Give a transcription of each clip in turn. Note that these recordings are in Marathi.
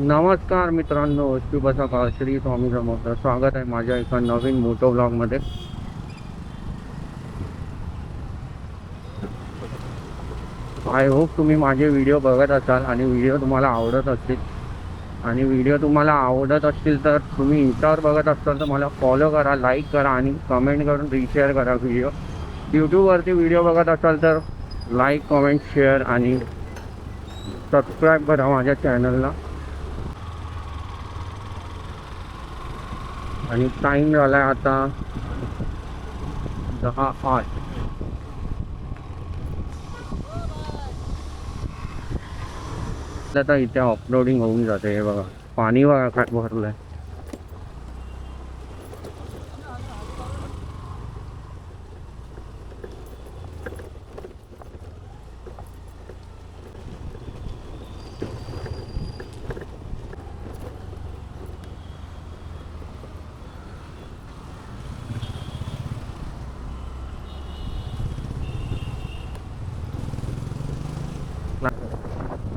नमस्कार मित्रांनो, शुभ सकाळ. श्री स्वामी समर्थ. स्वागत आहे माझ्या एका नवीन मोटो ब्लॉगमध्ये. आय होप तुम्ही माझे व्हिडिओ बघत असाल आणि व्हिडिओ तुम्हाला आवडत असतील. आणि व्हिडिओ तुम्हाला आवडत असतील तर तुम्ही इंस्टावर बघत असाल तर मला फॉलो करा, लाईक करा आणि कमेंट करून रिशेअर करा व्हिडिओ. यूट्यूबवरती व्हिडिओ बघत असाल तर लाईक, कमेंट, शेअर आणि सबस्क्राईब करा माझ्या चॅनलला. आणि टाईम झाला आहे आता 10:08. आता इथे ऑफरोडिंग होऊन जाते. हे बघा, पाणी बघा काय भरलंय.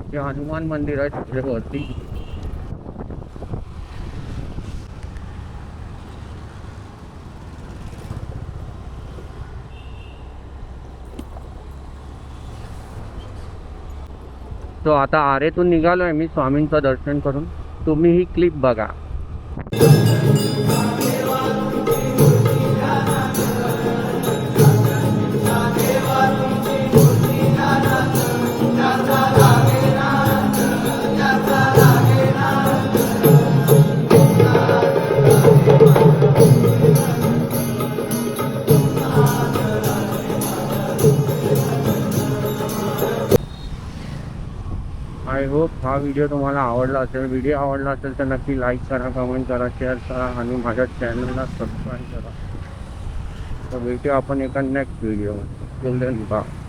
हे हनुमान मंदिर आहे तिथे वरती. तो आता आरेतून निघालोय मी स्वामींचं दर्शन करून. तुम्ही ही क्लिप बघा. आय होप हा व्हिडिओ तुम्हाला आवडला असेल. व्हिडिओ आवडला असेल तर नक्की लाईक करा, कमेंट करा, शेअर करा आणि माझ्या चॅनलला सबस्क्राईब करा. तर भेटूया आपण एका नेक्स्ट व्हिडिओमध्ये. Till then bye.